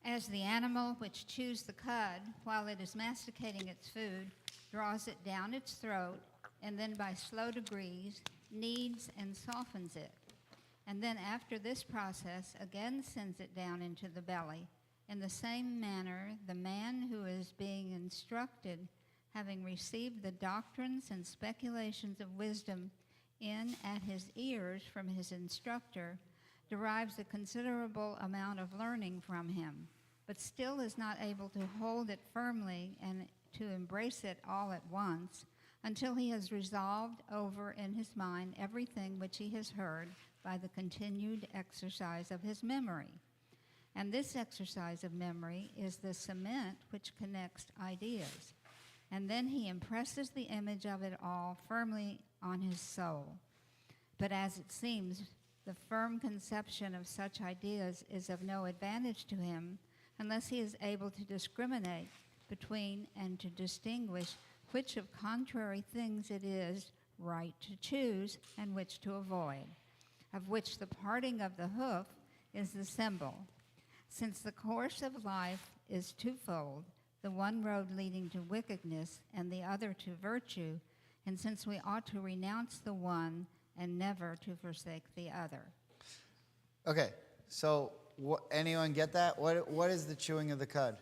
As the animal which chews the cud, while it is masticating its food, draws it down its throat, and then by slow degrees kneads and softens it. And then after this process, again sends it down into the belly. In the same manner, the man who is being instructed, having received the doctrines and speculations of wisdom in at his ears from his instructor, derives a considerable amount of learning from him, but still is not able to hold it firmly and to embrace it all at once, until he has resolved over in his mind everything which he has heard by the continued exercise of his memory. And this exercise of memory is the cement which connects ideas. And then he impresses the image of it all firmly on his soul. But as it seems, the firm conception of such ideas is of no advantage to him unless he is able to discriminate between and to distinguish which of contrary things it is right to choose and which to avoid, of which the parting of the hoof is the symbol. Since the course of life is twofold, the one road leading to wickedness and the other to virtue, and since we ought to renounce the one and never to forsake the other. Okay, so anyone get that? What is the chewing of the cud?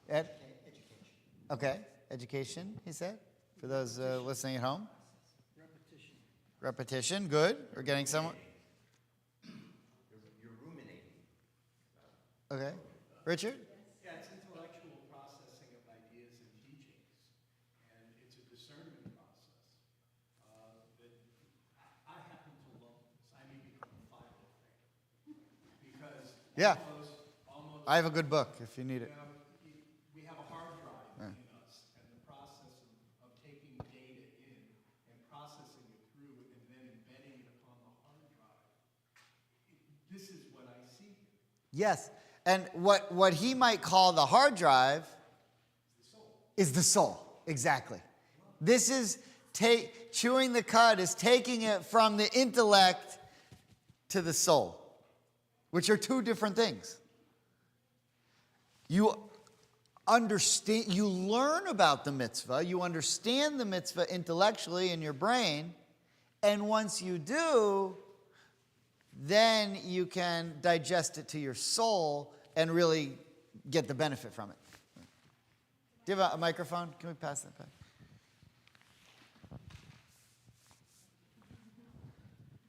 Ed? Education. Okay, education, he said, for those listening at home. Repetition. Repetition, good. We're getting someone. You're ruminating. Okay. Richard? Yeah, it's intellectual processing of ideas and teachings, and it's a discernment process that I happen to love this. I may become a philo fan because Yeah. almost I have a good book if you need it. you know, we have a hard drive in us, and the process of taking data in and processing it through and then embedding it upon the hard drive. This is what I see. Yes. And what he might call the hard drive is the soul. Exactly. This is chewing the cud is taking it from the intellect to the soul, which are two different things. You understand, you learn about the mitzvah, you understand the mitzvah intellectually in your brain, and once you do, then you can digest it to your soul and really get the benefit from it. Do you have a microphone? Can we pass that back?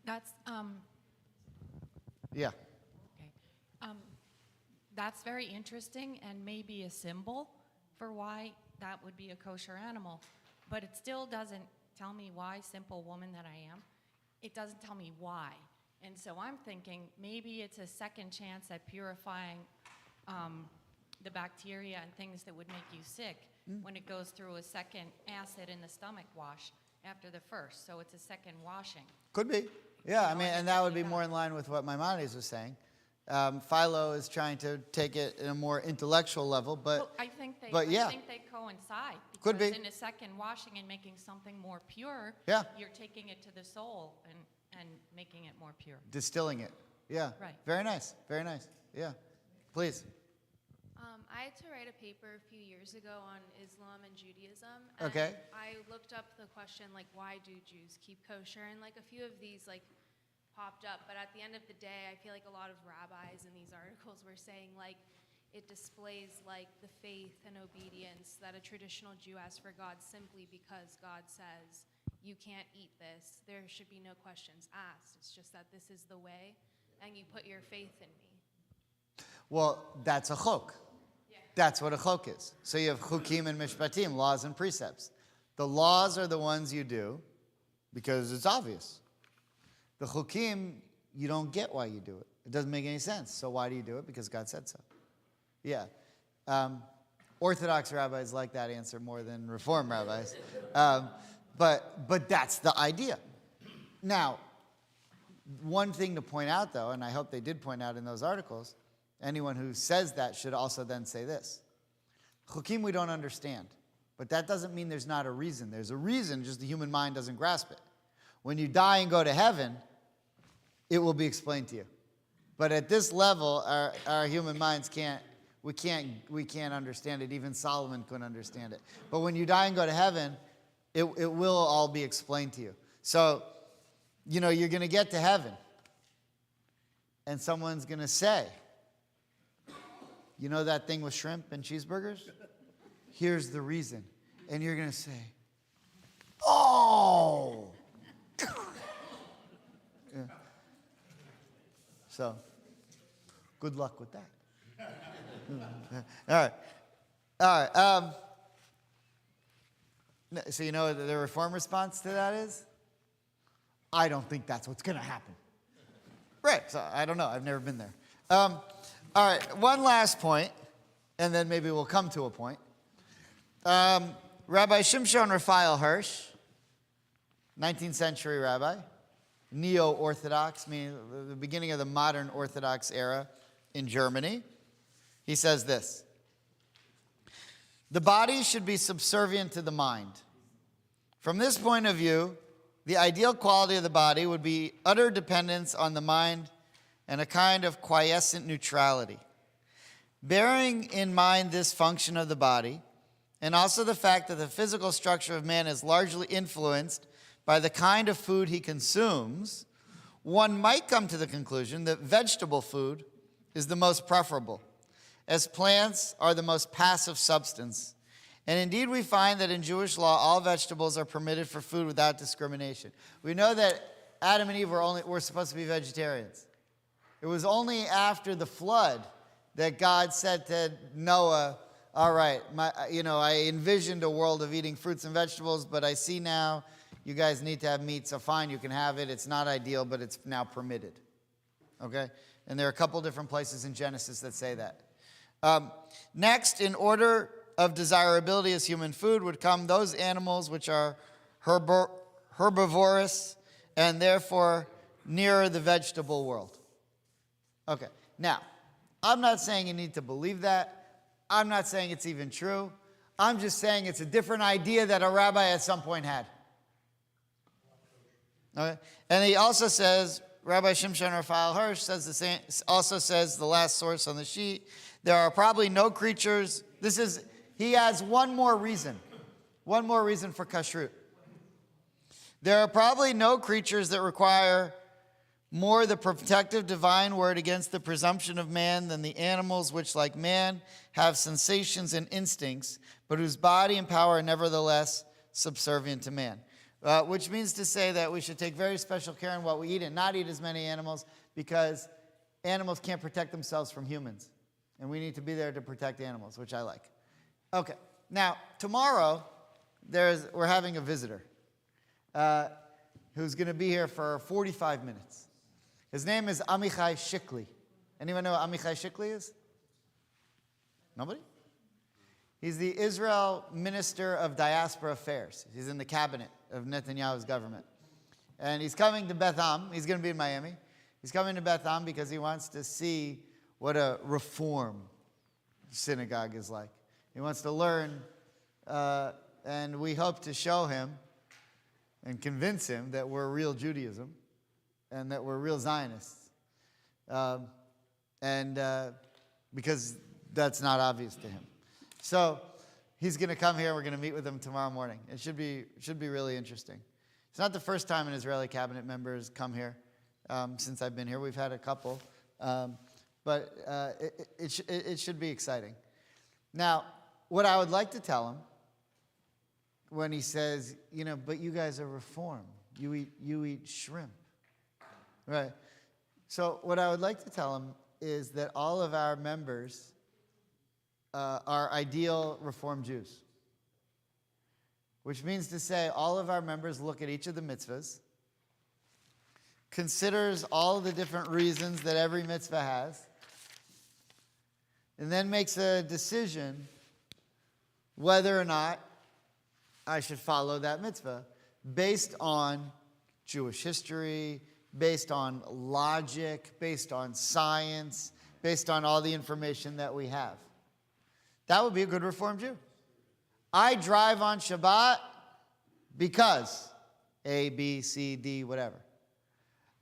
That's Yeah. okay. That's very interesting and maybe a symbol for why that would be a kosher animal, but it still doesn't tell me why, simple woman that I am. It doesn't tell me why, and so I'm thinking maybe it's a second chance at purifying the bacteria and things that would make you sick when it goes through a second acid in the stomach wash after the first. So it's a second washing. Could be. Yeah, I mean, and that would be more in line with what Maimonides was saying. Philo is trying to take it in a more intellectual level, but Well, I think they coincide. Could be. Because in a second washing and making something more pure, Yeah. you're taking it to the soul and making it more pure. distilling it. Yeah. Right. Very nice. Very nice. Yeah. Please. I had to write a paper a few years ago on Islam and Judaism. And Okay. I looked up the question, like, why do Jews keep kosher? And, like, a few of these, like, popped up. But at the end of the day, I feel like a lot of rabbis in these articles were saying, like, it displays, like, the faith and obedience that a traditional Jew has for God simply because God says, you can't eat this. There should be no questions asked. It's just that this is the way, and you put your faith in me. Well, that's a chok. That's what a chok is. So you have chukim and mishpatim, laws and precepts. The laws are the ones you do because it's obvious. The chukim, you don't get why you do it. It doesn't make any sense. So why do you do it? Because God said so. Yeah. Orthodox rabbis like that answer more than Reform rabbis. But that's the idea. Now, one thing to point out, though, and I hope they did point out in those articles, anyone who says that should also then say this. Chukim we don't understand, but that doesn't mean there's not a reason. There's a reason, just the human mind doesn't grasp it. When you die and go to heaven, it will be explained to you. But at this level, our human minds can't understand it. Even Solomon couldn't understand it. But when you die and go to heaven, it will all be explained to you. So, you know, you're going to get to heaven, and someone's going to say, you know that thing with shrimp and cheeseburgers? Here's the reason. And you're going to say, oh! Yeah. So, good luck with that. All right. So you know what the Reform response to that is? I don't think that's what's going to happen. Right. So I don't know. I've never been there. All right, one last point, and then maybe we'll come to a point. Rabbi Shimshon Raphael Hirsch, 19th century rabbi, neo-Orthodox, meaning the beginning of the modern Orthodox era in Germany. He says this: the body should be subservient to the mind. From this point of view, the ideal quality of the body would be utter dependence on the mind and a kind of quiescent neutrality. Bearing in mind this function of the body, and also the fact that the physical structure of man is largely influenced by the kind of food he consumes, one might come to the conclusion that vegetable food is the most preferable, as plants are the most passive substance. And indeed, we find that in Jewish law, all vegetables are permitted for food without discrimination. We know that Adam and Eve were supposed to be vegetarians. It was only after the flood that God said to Noah, all right, I envisioned a world of eating fruits and vegetables, but I see now you guys need to have meat, so fine, you can have it. It's not ideal, but it's now permitted. Okay? And there are a couple different places in Genesis that say that. Next, in order of desirability as human food would come those animals which are herbivorous and therefore nearer the vegetable world. Okay, now, I'm not saying you need to believe that. I'm not saying it's even true. I'm just saying it's a different idea that a rabbi at some point had. Okay? And he also says, Rabbi Shimshon Raphael Hirsch says the same, also says the last source on the sheet, there are probably no creatures. He adds one more reason for kashrut. There are probably no creatures that require more the protective divine word against the presumption of man than the animals which, like man, have sensations and instincts, but whose body and power are nevertheless subservient to man. Which means to say that we should take very special care in what we eat and not eat as many animals, because animals can't protect themselves from humans. And we need to be there to protect animals, which I like. Okay, now, tomorrow, we're having a visitor who's going to be here for 45 minutes. His name is Amichai Shikli. Anyone know what Amichai Shikli is? Nobody? He's the Israel Minister of Diaspora Affairs. He's in the cabinet of Netanyahu's government. And he's coming to Beth Am. He's going to be in Miami. He's coming to Beth Am because he wants to see what a reform synagogue is like. He wants to learn, and we hope to show him and convince him that we're real Judaism and that we're real Zionists. Because that's not obvious to him. So he's going to come here. We're going to meet with him tomorrow morning. It should be really interesting. It's not the first time an Israeli cabinet member has come here since I've been here. We've had a couple. But it should be exciting. Now, what I would like to tell him when he says, but you guys are Reform. You eat shrimp. Right? So what I would like to tell him is that all of our members are ideal Reform Jews. Which means to say all of our members look at each of the mitzvahs, considers all of the different reasons that every mitzvah has, and then makes a decision whether or not I should follow that mitzvah based on Jewish history, based on logic, based on science, based on all the information that we have. That would be a good Reform Jew. I drive on Shabbat because A, B, C, D, whatever.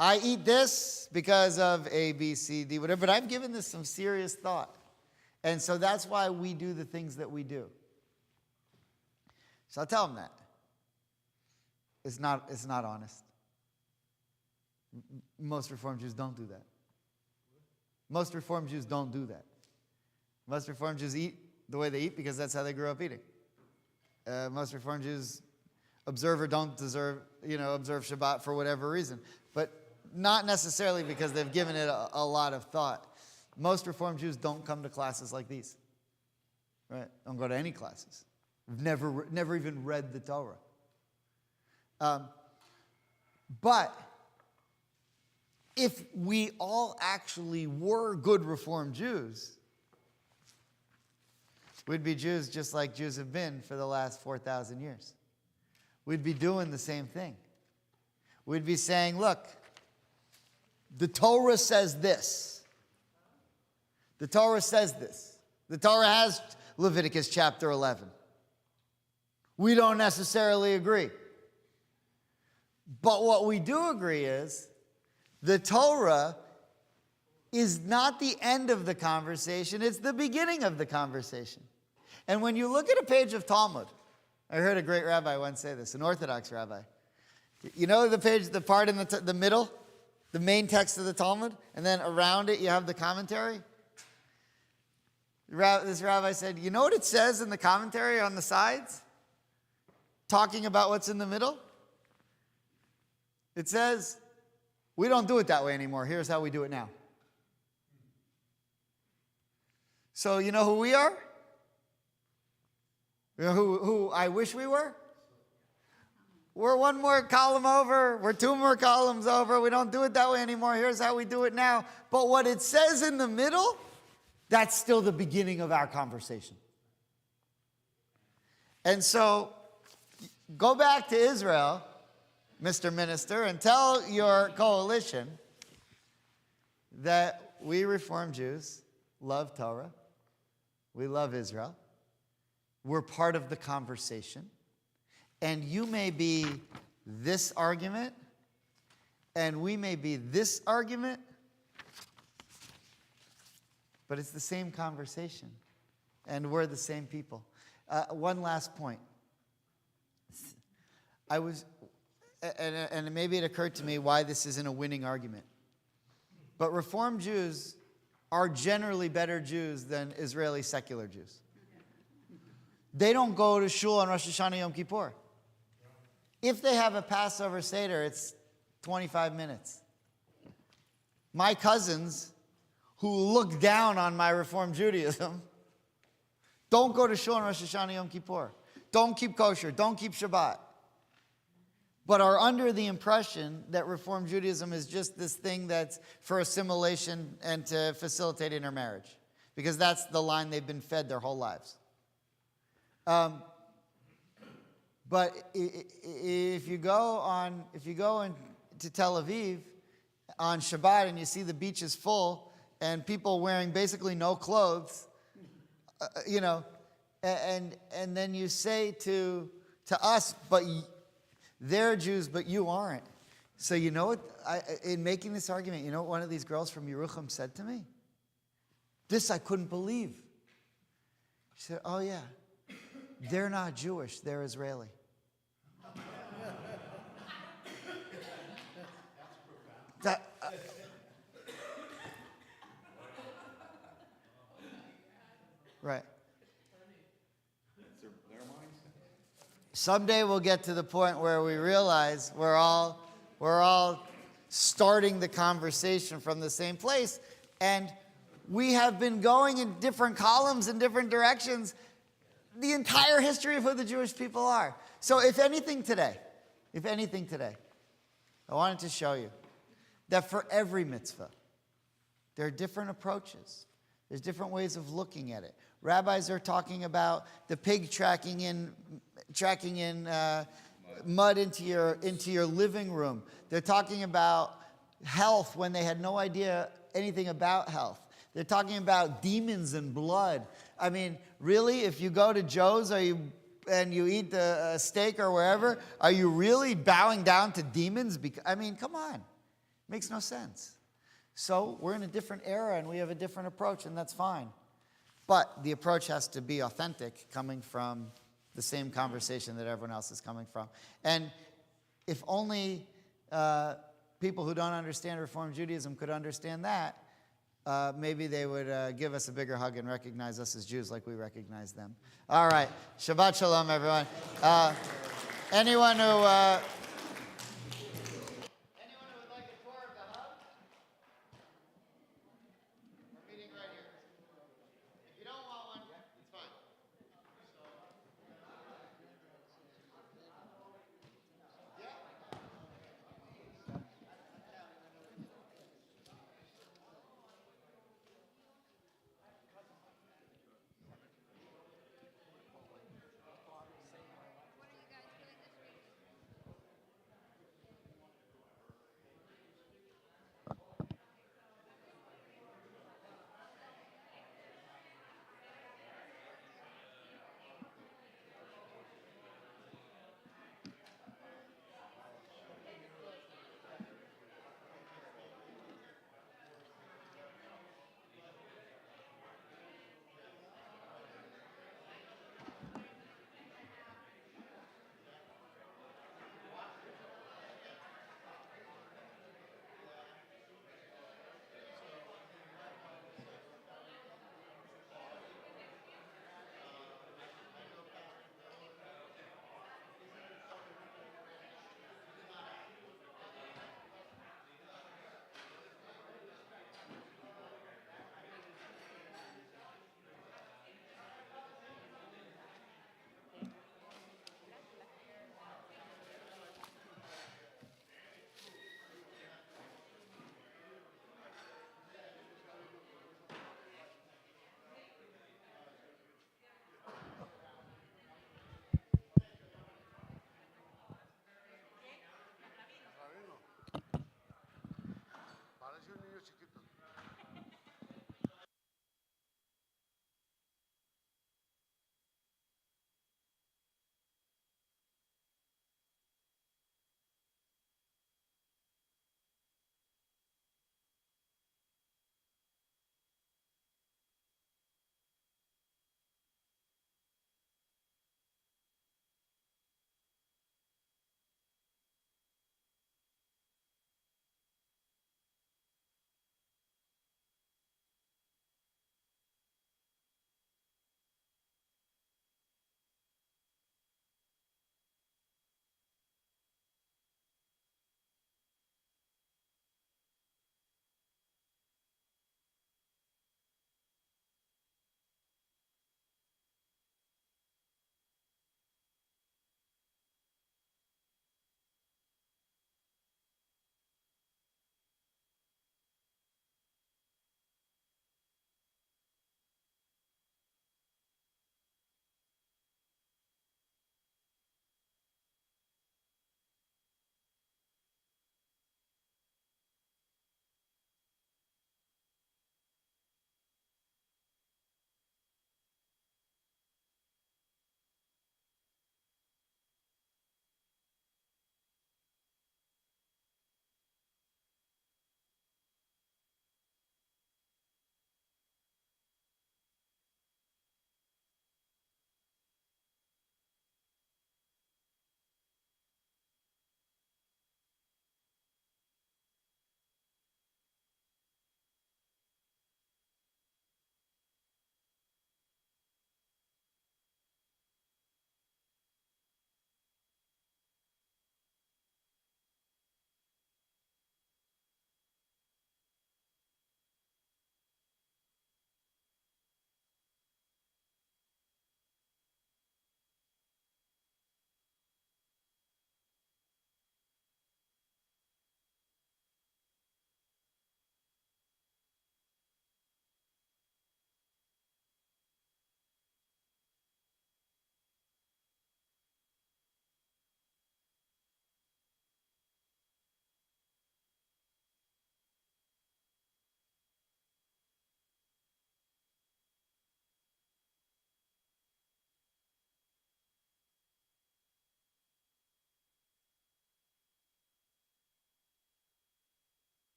I eat this because of A, B, C, D, whatever. But I've given this some serious thought. And so that's why we do the things that we do. So I'll tell him that. It's not honest. Most Reform Jews don't do that. Most Reform Jews don't do that. Most Reform Jews eat the way they eat because that's how they grew up eating. Most Reform Jews observe or don't observe Shabbat for whatever reason. But not necessarily because they've given it a lot of thought. Most Reform Jews don't come to classes like these. Right? Don't go to any classes. Never even read the Torah. But if we all actually were good Reform Jews, we'd be Jews just like Jews have been for the last 4,000 years. We'd be doing the same thing. We'd be saying, look, the Torah says this. The Torah says this. The Torah has Leviticus chapter 11. We don't necessarily agree. But what we do agree is the Torah is not the end of the conversation, it's the beginning of the conversation. And when you look at a page of Talmud, I heard a great rabbi once say this, an Orthodox rabbi. You know the page, the part in the middle, the main text of the Talmud, and then around it you have the commentary? This rabbi said, you know what it says in the commentary on the sides? Talking about what's in the middle? It says, we don't do it that way anymore. Here's how we do it now. So you know who we are? You know who I wish we were? We're one more column over. We're two more columns over. We don't do it that way anymore. Here's how we do it now. But what it says in the middle, that's still the beginning of our conversation. And so, go back to Israel, Mr. Minister, and tell your coalition that we Reform Jews love Torah. We love Israel. We're part of the conversation. And you may be this argument, and we may be this argument, but it's the same conversation, and we're the same people. One last point. And maybe it occurred to me why this isn't a winning argument. But Reform Jews are generally better Jews than Israeli secular Jews. They don't go to shul on Rosh Hashanah Yom Kippur. If they have a Passover Seder, it's 25 minutes. My cousins, who look down on my Reform Judaism, don't go to shul on Rosh Hashanah Yom Kippur. Don't keep kosher. Don't keep Shabbat. But are under the impression that Reform Judaism is just this thing that's for assimilation and to facilitate intermarriage. Because that's the line they've been fed their whole lives. But if you go to Tel Aviv on Shabbat and you see the beaches full and people wearing basically no clothes, and then you say to us, but they're Jews, but you aren't. So you know what? In making this argument, you know what one of these girls from Yerucham said to me? This I couldn't believe. She said, oh yeah, they're not Jewish, they're Israeli. Right. Someday we'll get to the point where we realize we're all starting the conversation from the same place, and we have been going in different columns in different directions the entire history of who the Jewish people are. So if anything today, I wanted to show you that for every mitzvah, there are different approaches. There's different ways of looking at it. Rabbis are talking about the pig tracking in mud into your living room. They're talking about health when they had no idea anything about health. They're talking about demons and blood. I mean, really, if you go to Joe's and you eat the steak or wherever, are you really bowing down to demons? Come on. Makes no sense. So we're in a different era and we have a different approach, and that's fine. But the approach has to be authentic, coming from the same conversation that everyone else is coming from. And if only people who don't understand Reform Judaism could understand that, maybe they would give us a bigger hug and recognize us as Jews like we recognize them. All right. Shabbat Shalom, everyone. Anyone who